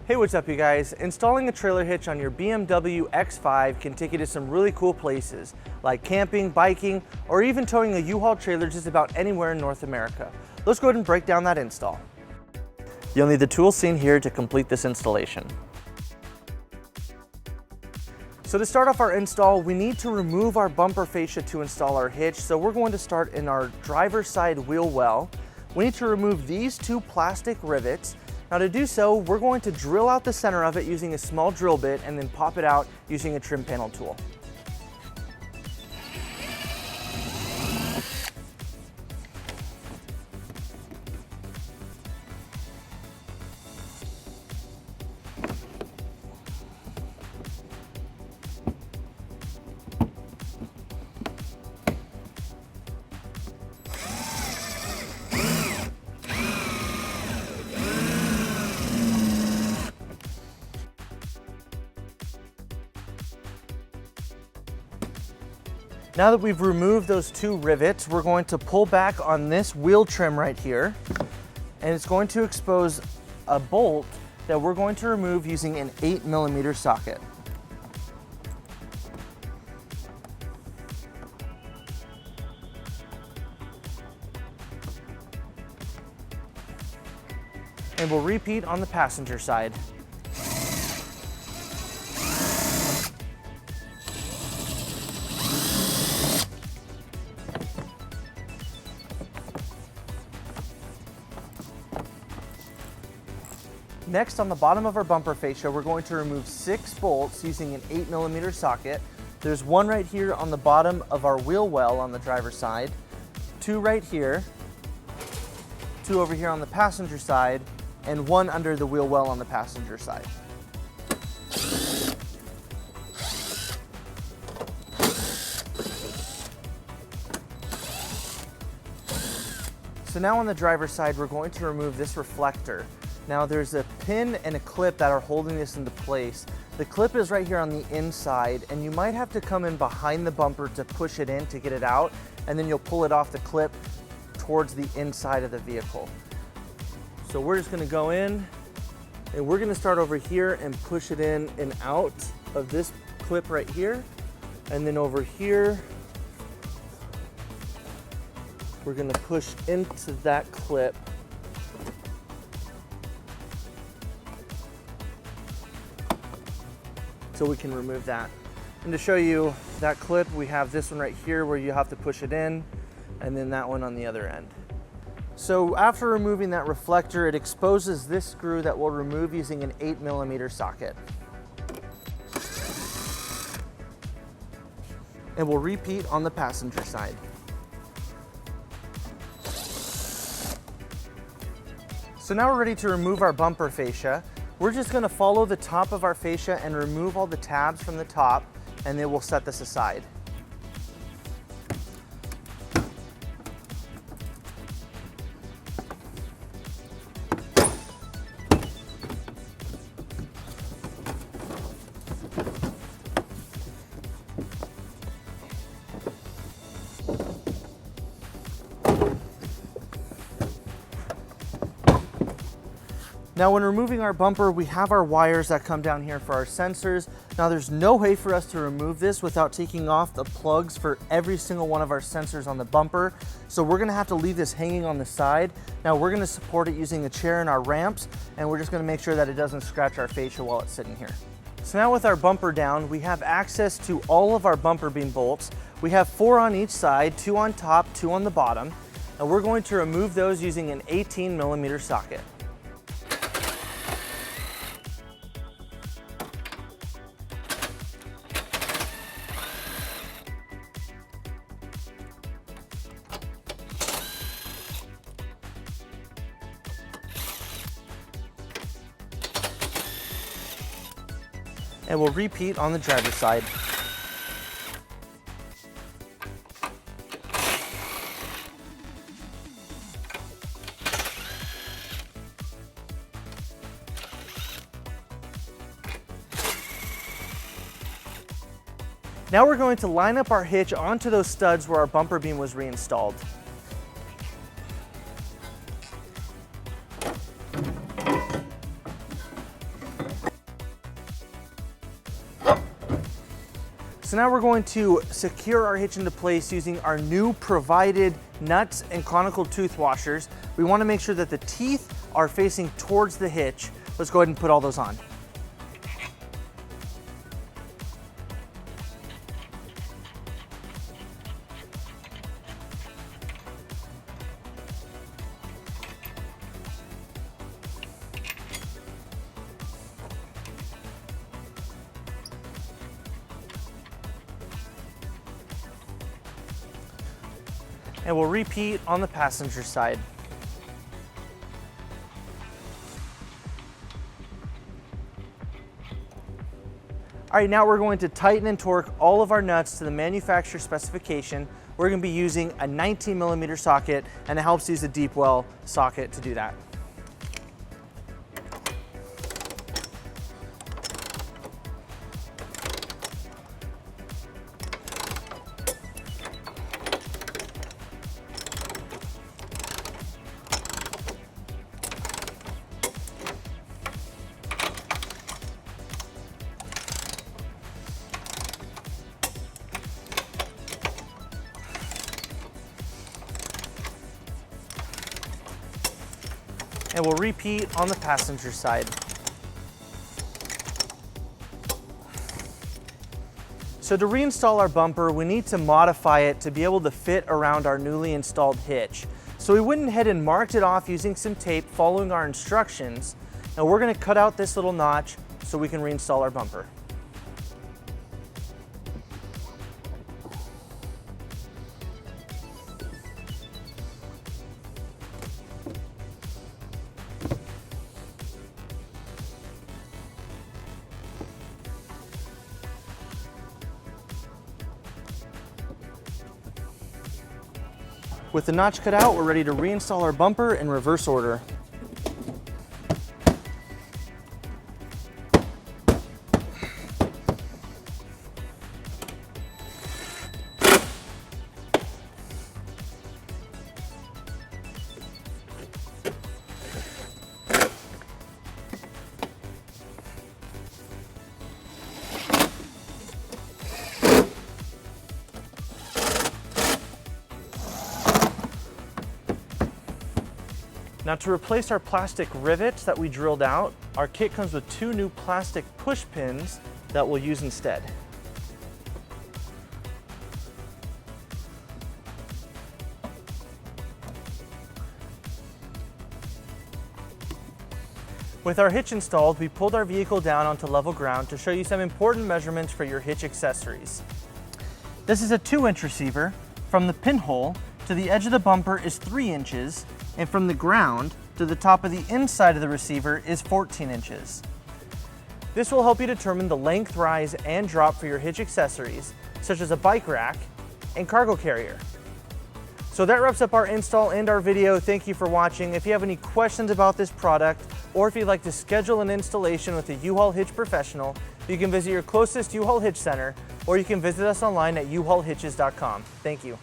Hey, what's up you guys? Installing a trailer hitch on your BMW X5 can take you to some really cool places, like camping, biking, or even towing a U-Haul trailer just about anywhere in North America. Let's go ahead and break down that install. You'll need the tools seen here to complete this installation. So to start off our install, we need to remove our bumper fascia to install our hitch. So we're going to start in our driver's side wheel well. We need to remove these two plastic rivets. Now to do so, we're going to drill out the center of it using a small drill bit and then pop it out using a trim panel tool. Now that we've removed those two rivets, we're going to pull back on this wheel trim right here, and it's going to expose a bolt that we're going to remove using an 8mm socket. And we'll repeat on the passenger side. Next, on the bottom of our bumper fascia, we're going to remove 6 bolts using an 8mm socket. There's one right here on the bottom of our wheel well on the driver's side, 2 right here, 2 over here on the passenger side, and 1 under the wheel well on the passenger side. So now on the driver's side, we're going to remove this reflector. Now there's a pin and a clip that are holding this into place. The clip is right here on the inside, and you might have to come in behind the bumper to push it in to get it out, and then you'll pull it off the clip towards the inside of the vehicle. So we're just gonna go in, and we're gonna start over here and push it in and out of this clip right here, and then over here, we're gonna push into that clip. So we can remove that. And to show you that clip, we have this one right here where you have to push it in, and then that one on the other end. So after removing that reflector, it exposes this screw that we'll remove using an 8mm socket. And we'll repeat on the passenger side. So now we're ready to remove our bumper fascia. We're just gonna follow the top of our fascia and remove all the tabs from the top, and then we'll set this aside. Now when removing our bumper, we have our wires that come down here for our sensors. Now there's no way for us to remove this without taking off the plugs for every single one of our sensors on the bumper. So we're gonna have to leave this hanging on the side. Now we're gonna support it using a chair and our ramps, and we're just gonna make sure that it doesn't scratch our fascia while it's sitting here. So now with our bumper down, we have access to all of our bumper beam bolts. We have 4 on each side, 2 on top, 2 on the bottom. And we're going to remove those using an 18mm socket. And we'll repeat on the driver's side. Now we're going to line up our hitch onto those studs where our bumper beam was reinstalled. So now we're going to secure our hitch into place using our new provided nuts and conical tooth washers. We want to make sure that the teeth are facing towards the hitch. Let's go ahead and put all those on. And we'll repeat on the passenger side. All right, now we're going to tighten and torque all of our nuts to the manufacturer specification. We're going to be using a 19mm socket, and it helps use a deep well socket to do that. And we'll repeat on the passenger side. So to reinstall our bumper, we need to modify it to be able to fit around our newly installed hitch. So we went ahead and marked it off using some tape following our instructions. Now we're going to cut out this little notch so we can reinstall our bumper. With the notch cut out, we're ready to reinstall our bumper in reverse order. Now to replace our plastic rivets that we drilled out, our kit comes with 2 new plastic push pins that we'll use instead. With our hitch installed, we pulled our vehicle down onto level ground to show you some important measurements for your hitch accessories. This is a 2-inch receiver. From the pinhole to the edge of the bumper is 3 inches, and from the ground to the top of the inside of the receiver is 14 inches. This will help you determine the length, rise, and drop for your hitch accessories, such as a bike rack and cargo carrier. So that wraps up our install and our video. Thank you for watching. If you have any questions about this product, or if you'd like to schedule an installation with a U-Haul Hitch Professional, you can visit your closest U-Haul Hitch Center, or you can visit us online at uhaulhitches.com. Thank you.